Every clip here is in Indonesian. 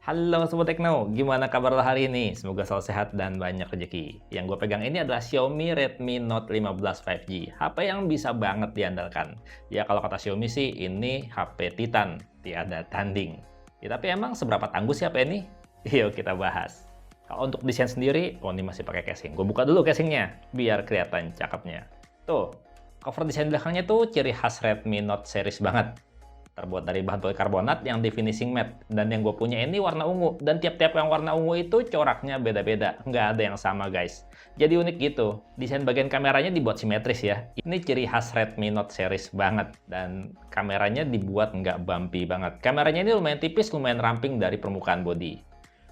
Halo Sobat Tekno, gimana kabar lo hari ini? Semoga selalu sehat dan banyak rezeki. Yang gue pegang ini adalah Xiaomi Redmi Note 15 5G, HP yang bisa banget diandalkan. Ya kalau kata Xiaomi sih, ini HP Titan, tiada tanding. Ya tapi emang seberapa tangguh sih HP ini? Yuk kita bahas. Kalau untuk desain sendiri, ini masih pakai casing. Gue buka dulu casingnya, biar kelihatan cakepnya. Tuh, cover desain belakangnya tuh ciri khas Redmi Note series banget. Terbuat dari bahan polikarbonat yang di finishing matte. Dan yang gue punya ini warna ungu. Dan tiap-tiap yang warna ungu itu coraknya beda-beda. Nggak ada yang sama guys. Jadi unik gitu. Desain bagian kameranya dibuat simetris ya. Ini ciri khas Redmi Note series banget. Dan kameranya dibuat nggak bumpy banget. Kameranya ini lumayan tipis, lumayan ramping dari permukaan bodi.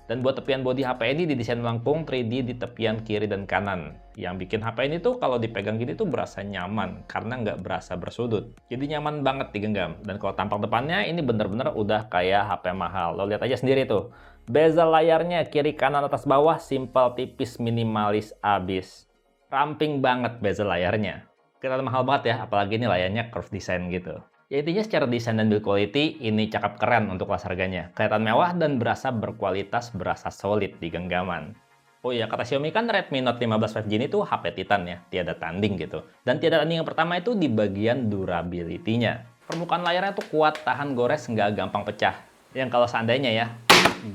Dan buat tepian bodi HP ini didesain melengkung 3D di tepian kiri dan kanan. Yang bikin HP ini tuh kalau dipegang gini tuh berasa nyaman, karena nggak berasa bersudut. Jadi nyaman banget digenggam. Dan kalau tampak depannya ini bener-bener udah kayak HP mahal. Lo lihat aja sendiri tuh. Bezel layarnya kiri kanan atas bawah, simple, tipis, minimalis, abis. Ramping banget bezel layarnya. Kelihatan mahal banget ya, apalagi ini layarnya curve design gitu. Ya intinya secara desain dan build quality, ini cakep keren untuk kelas harganya. Kelihatan mewah dan berasa berkualitas, berasa solid di genggaman. Oh iya, kata Xiaomi kan Redmi Note 15 5G ini tuh HP Titan ya, tiada tanding gitu. Dan tiada tanding yang pertama itu di bagian durability-nya. Permukaan layarnya tuh kuat, tahan gores, nggak gampang pecah. Yang kalau seandainya ya,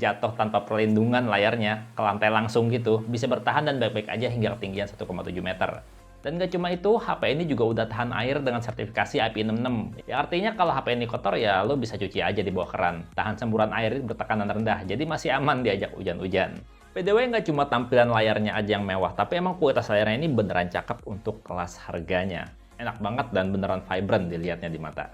jatuh tanpa perlindungan layarnya ke lantai langsung gitu, bisa bertahan dan baik-baik aja hingga ketinggian 1,7 meter. Dan nggak cuma itu, HP ini juga udah tahan air dengan sertifikasi IP66. Ya artinya kalau HP ini kotor ya lo bisa cuci aja di bawah keran. Tahan semburan air bertekanan rendah, jadi masih aman diajak hujan-hujan. PDW nggak cuma tampilan layarnya aja yang mewah, tapi emang kualitas layarnya ini beneran cakep untuk kelas harganya. Enak banget dan beneran vibrant dilihatnya di mata.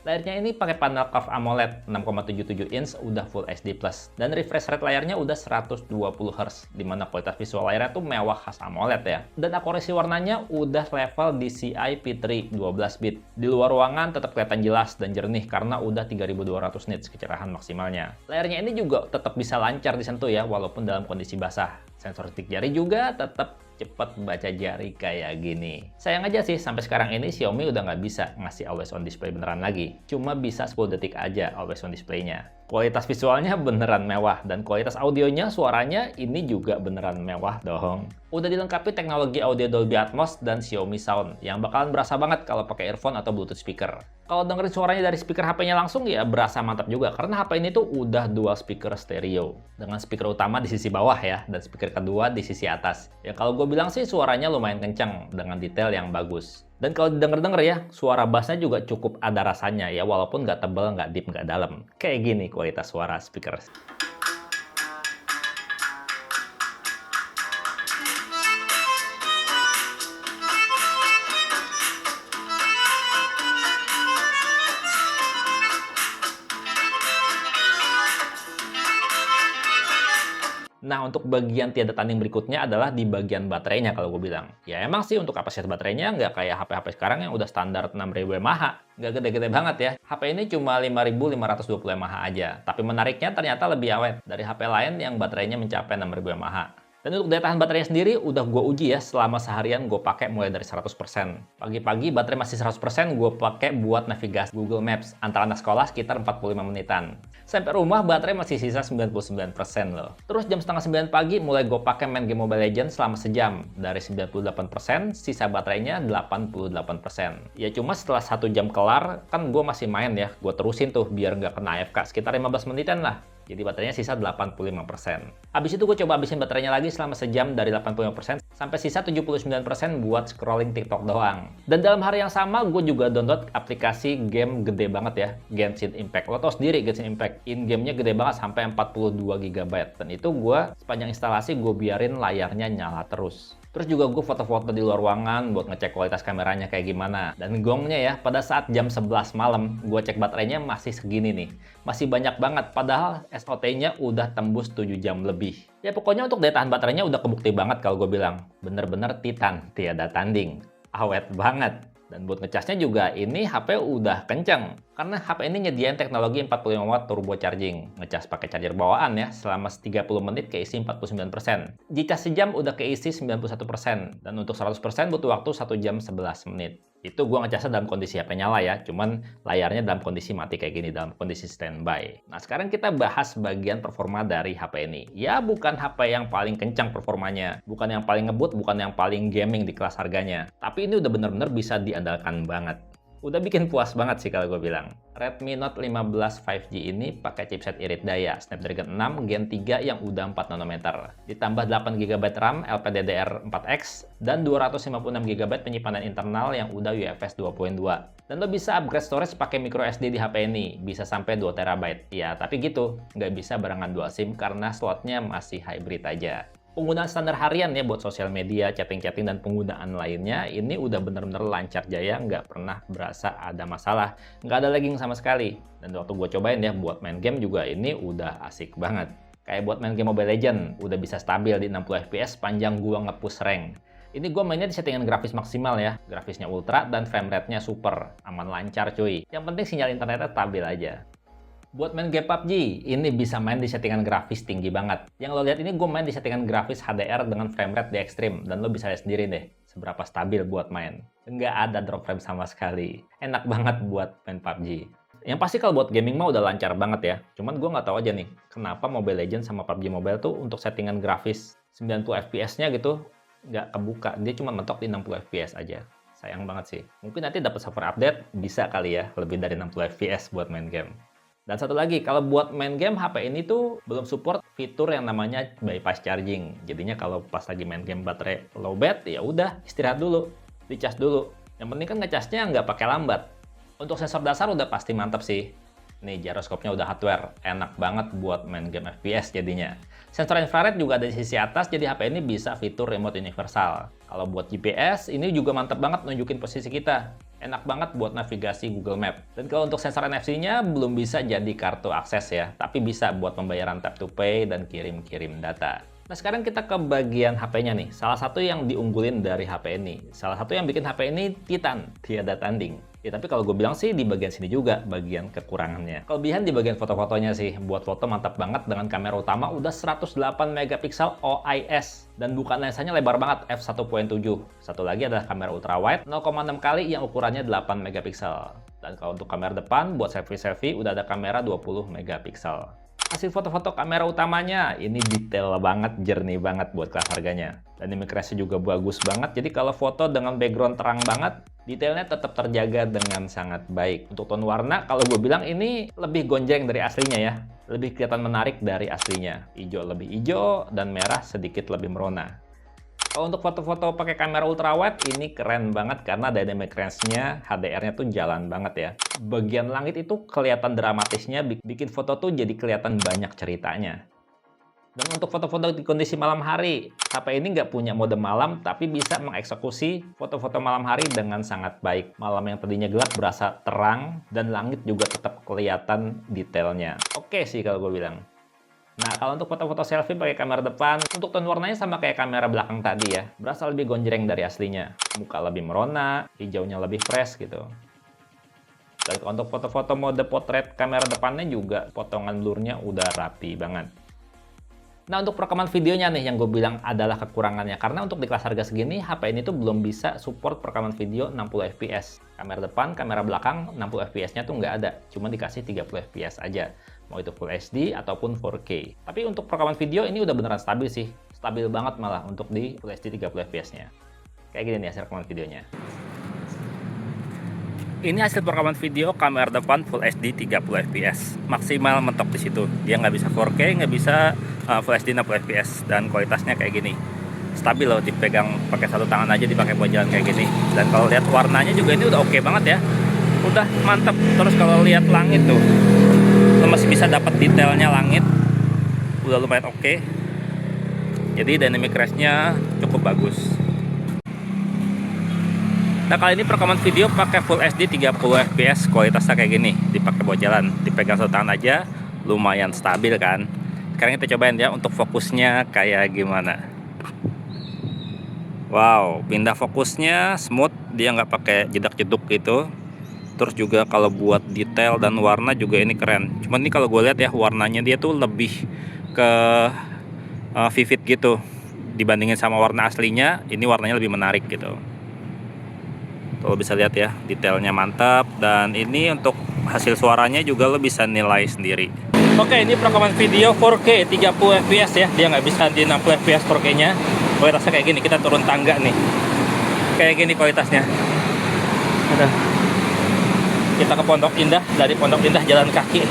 Layarnya ini pakai panel curve AMOLED 6,77 inch udah Full HD+, dan refresh rate layarnya udah 120 Hz, dimana kualitas visual layarnya tuh mewah khas AMOLED ya. Dan akurasi warnanya udah level DCI P3 12 bit. Di luar ruangan tetap kelihatan jelas dan jernih karena udah 3200 nits kecerahan maksimalnya. Layarnya ini juga tetap bisa lancar disentuh ya, walaupun dalam kondisi basah. Sensor detik jari juga tetap cepat baca jari kayak gini. Sayang aja sih, sampai sekarang ini Xiaomi udah nggak bisa ngasih always on display beneran lagi. Cuma bisa 10 detik aja always on display-nya. Kualitas visualnya beneran mewah, dan kualitas audionya, suaranya ini juga beneran mewah dong. Udah dilengkapi teknologi audio Dolby Atmos dan Xiaomi Sound, yang bakalan berasa banget kalau pakai earphone atau Bluetooth speaker. Kalau dengerin suaranya dari speaker HP-nya langsung ya berasa mantap juga, karena HP ini tuh udah dual speaker stereo. Dengan speaker utama di sisi bawah ya, dan speaker kedua di sisi atas. Ya kalau gue bilang sih suaranya lumayan kencang, dengan detail yang bagus. Dan kalau denger-denger ya, suara bassnya juga cukup ada rasanya ya, walaupun nggak tebel, nggak deep, nggak dalam. Kayak gini kualitas suara speaker. Nah, untuk bagian tiada tanding berikutnya adalah di bagian baterainya kalau gue bilang. Ya emang sih untuk kapasitas baterainya nggak kayak HP-HP sekarang yang udah standar 6000 mAh. Nggak gede-gede banget ya. HP ini cuma 5520 mAh aja. Tapi menariknya ternyata lebih awet dari HP lain yang baterainya mencapai 6000 mAh. Dan untuk daya tahan baterainya sendiri udah gue uji ya selama seharian gue pakai mulai dari 100%. Pagi-pagi baterai masih 100% gue pakai buat navigasi Google Maps antara anak sekolah sekitar 45 menitan. Sampai rumah baterai masih sisa 99% loh. Terus jam setengah 9 pagi mulai gue pakai main game Mobile Legends selama sejam. Dari 98%, sisa baterainya 88%. Ya cuma setelah 1 jam kelar, kan gue masih main ya. Gue terusin tuh biar nggak kena AFK sekitar 15 menitan lah. Jadi baterainya sisa 85%. Habis itu gue coba habisin baterainya lagi selama sejam dari 85% sampai sisa 79% buat scrolling TikTok doang. Dan dalam hari yang sama gue juga download aplikasi game gede banget ya, Genshin Impact. Lo tau sendiri Genshin Impact, in-game-nya gede banget sampai 42 GB. Dan itu gue sepanjang instalasi gue biarin layarnya nyala terus. Terus juga gue foto-foto di luar ruangan buat ngecek kualitas kameranya kayak gimana. Dan gongnya ya, pada saat jam 11 malam, gue cek baterainya masih segini nih. Masih banyak banget, padahal SOT-nya udah tembus 7 jam lebih. Ya pokoknya untuk daya tahan baterainya udah kebukti banget kalau gue bilang. Bener-bener Titan, tiada tanding. Awet banget. Dan buat ngecasnya juga ini HP udah kenceng. Karena HP ini nyediain teknologi 45 watt turbo charging. Ngecas pakai charger bawaan ya, selama 30 menit keisi 49%. Jika sejam udah keisi 91%. Dan untuk 100% butuh waktu 1 jam 11 menit. Itu gua ngecasnya dalam kondisi HP nyala ya, cuman layarnya dalam kondisi mati kayak gini, dalam kondisi standby. Nah sekarang kita bahas bagian performa dari HP ini. Ya bukan HP yang paling kencang performanya, bukan yang paling ngebut, bukan yang paling gaming di kelas harganya. Tapi ini udah bener-bener bisa diandalkan banget. Udah bikin puas banget sih kalau gue bilang. Redmi Note 15 5G ini pakai chipset irit daya Snapdragon 6 Gen 3 yang udah 4 nanometer. Ditambah 8GB RAM LPDDR4X dan 256GB penyimpanan internal yang udah UFS 2.2. Dan lo bisa upgrade storage pakai microSD di HP ini, bisa sampai 2TB. Ya, tapi gitu, nggak bisa barengan dual SIM karena slotnya masih hybrid aja. Penggunaan standar harian ya buat sosial media, chatting-chatting, dan penggunaan lainnya ini udah bener-bener lancar jaya, nggak pernah berasa ada masalah. Nggak ada lagging sama sekali. Dan waktu gue cobain ya buat main game juga ini udah asik banget. Kayak buat main game Mobile Legends, udah bisa stabil di 60 FPS panjang gue nge-push rank. Ini gue mainnya di settingan grafis maksimal ya, grafisnya ultra dan frame rate-nya super, aman lancar cuy. Yang penting sinyal internetnya stabil aja. Buat main game PUBG, ini bisa main di settingan grafis tinggi banget. Yang lo lihat ini gue main di settingan grafis HDR dengan frame rate di ekstrim. Dan lo bisa lihat sendiri deh, seberapa stabil buat main. Nggak ada drop frame sama sekali. Enak banget buat main PUBG. Yang pasti kalau buat gaming mah udah lancar banget ya. Cuman gue nggak tahu aja nih, kenapa Mobile Legends sama PUBG Mobile tuh untuk settingan grafis 90 FPS-nya gitu, nggak kebuka. Dia cuma mentok di 60 FPS aja. Sayang banget sih. Mungkin nanti dapat software update, bisa kali ya, lebih dari 60 FPS buat main game. Dan satu lagi, kalau buat main game, HP ini tuh belum support fitur yang namanya bypass charging. Jadinya kalau pas lagi main game baterai low bat, ya udah istirahat dulu, dicas dulu. Yang penting kan ngecasnya nggak pakai lambat. Untuk sensor dasar udah pasti mantap sih. Nih gyroscope-nya udah hardware, enak banget buat main game FPS jadinya. Sensor infrared juga ada di sisi atas, jadi HP ini bisa fitur remote universal. Kalau buat GPS, ini juga mantap banget nunjukin posisi kita. Enak banget buat navigasi Google Map. Dan kalau untuk sensor NFC-nya belum bisa jadi kartu akses ya, tapi bisa buat pembayaran tap to pay dan kirim-kirim data. Nah sekarang kita ke bagian HP-nya nih. Salah satu yang diunggulin dari HP ini. Salah satu yang bikin HP ini Titan, tiada tanding. Ya tapi kalau gue bilang sih di bagian sini juga bagian kekurangannya. Kelebihan di bagian foto-fotonya sih. Buat foto mantap banget dengan kamera utama udah 108 megapiksel OIS. Dan bukan lensanya lebar banget f1.7. Satu lagi adalah kamera ultra wide 0,6 kali yang ukurannya 8 megapiksel. Dan kalau untuk kamera depan buat selfie-selfie udah ada kamera 20 megapiksel. Hasil foto-foto kamera utamanya ini detail banget, jernih banget buat kelas harganya. Dynamic range juga bagus banget, jadi kalau foto dengan background terang banget, detailnya tetap terjaga dengan sangat baik. Untuk tone warna, kalau gue bilang ini lebih gonjreng dari aslinya ya. Lebih kelihatan menarik dari aslinya. Hijau lebih hijau, dan merah sedikit lebih merona. Kalau untuk foto-foto pakai kamera ultrawide ini keren banget karena dynamic range-nya, HDR-nya tuh jalan banget ya. Bagian langit itu kelihatan dramatisnya, bikin foto tuh jadi kelihatan banyak ceritanya. Dan untuk foto-foto di kondisi malam hari, HP ini nggak punya mode malam, tapi bisa mengeksekusi foto-foto malam hari dengan sangat baik. Malam yang tadinya gelap berasa terang, dan langit juga tetap kelihatan detailnya. Oke sih kalau gue bilang. Nah, kalau untuk foto-foto selfie pakai kamera depan, untuk tone warnanya sama kayak kamera belakang tadi ya. Berasa lebih gonjreng dari aslinya. Muka lebih merona, hijaunya lebih fresh gitu. Dan kalau untuk foto-foto mode potret kamera depannya juga potongan blurnya udah rapi banget. Nah, untuk perekaman videonya nih yang gue bilang adalah kekurangannya. Karena untuk di kelas harga segini, HP ini tuh belum bisa support perekaman video 60 fps. Kamera depan, kamera belakang, 60 fps-nya tuh nggak ada. Cuma dikasih 30 fps aja. Mau itu Full HD ataupun 4K. Tapi untuk perekaman video ini udah beneran stabil sih. Stabil banget malah untuk di Full HD 30 fps-nya. Kayak gini nih hasil rekaman videonya. Ini hasil perekaman video kamera depan Full HD 30 fps. Maksimal mentok di situ. Dia nggak bisa 4K, nggak bisa Full HD 60 fps. Dan kualitasnya kayak gini. Stabil loh, dipegang pakai satu tangan aja, dipakai buat jalan kayak gini. Dan kalau lihat warnanya juga ini udah oke banget ya. Udah mantap. Terus kalau lihat langit tuh, lo masih bisa dapat detailnya langit. Udah lumayan oke. Jadi dynamic range-nya cukup bagus. Nah kali ini perekaman video pakai Full HD 30 fps, kualitasnya kayak gini, dipakai buat jalan, dipegang satu tangan aja, lumayan stabil kan. Sekarang kita cobain ya untuk fokusnya kayak gimana. Wow, pindah fokusnya smooth, dia nggak pakai jedak-jeduk gitu. Terus juga kalau buat detail dan warna juga ini keren. Cuman ini kalau gue lihat ya, warnanya dia tuh lebih ke vivid gitu dibandingin sama warna aslinya. Ini warnanya lebih menarik gitu. Kalau bisa lihat ya, detailnya mantap. Dan ini untuk hasil suaranya juga lo bisa nilai sendiri. Oke, ini perekaman video 4K 30 fps ya. Dia nggak bisa di 60 fps 4K nya. Kualitasnya kayak gini. Kita turun tangga nih, kayak gini kualitasnya. Udah. Kita ke Pondok Indah, dari Pondok Indah jalan kaki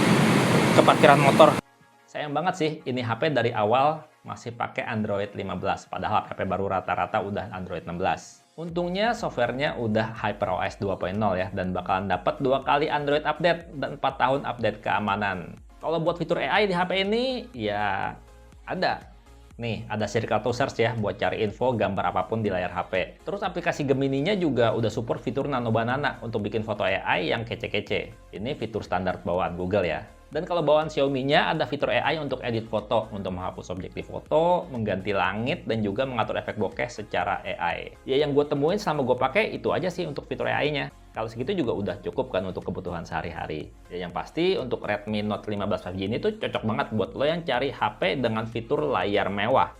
ke parkiran motor. Sayang banget sih, ini HP dari awal masih pakai Android 15, padahal HP baru rata-rata udah Android 16. Untungnya softwarenya udah HyperOS 2.0 ya, dan bakalan dapat 2 kali Android update dan 4 tahun update keamanan. Kalau buat fitur AI di HP ini, ya ada. Nih, ada circle to search ya, buat cari info gambar apapun di layar HP. Terus aplikasi Gemini-nya juga udah support fitur Nano Banana untuk bikin foto AI yang kece-kece. Ini fitur standar bawaan Google ya. Dan kalau bawaan Xiaomi-nya ada fitur AI untuk edit foto, untuk menghapus objektif foto, mengganti langit, dan juga mengatur efek bokeh secara AI. Ya yang gue temuin selama gue pakai itu aja sih untuk fitur AI-nya. Kalau segitu juga udah cukup kan untuk kebutuhan sehari-hari. Ya yang pasti untuk Redmi Note 15 5G ini tuh cocok banget buat lo yang cari HP dengan fitur layar mewah.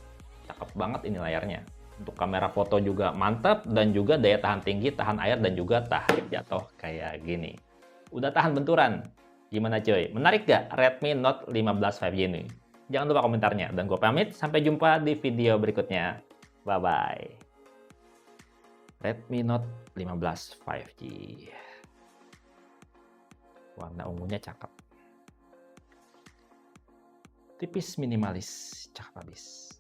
Cakep banget ini layarnya. Untuk kamera foto juga mantap, dan juga daya tahan tinggi, tahan air, dan juga tahan jatuh kayak gini. Udah tahan benturan. Gimana cuy? Menarik gak Redmi Note 15 5G ini? Jangan lupa komentarnya. Dan gue pamit, sampai jumpa di video berikutnya. Bye-bye. Redmi Note 15 5G. Warna ungunya cakep. Tipis minimalis, cakep habis.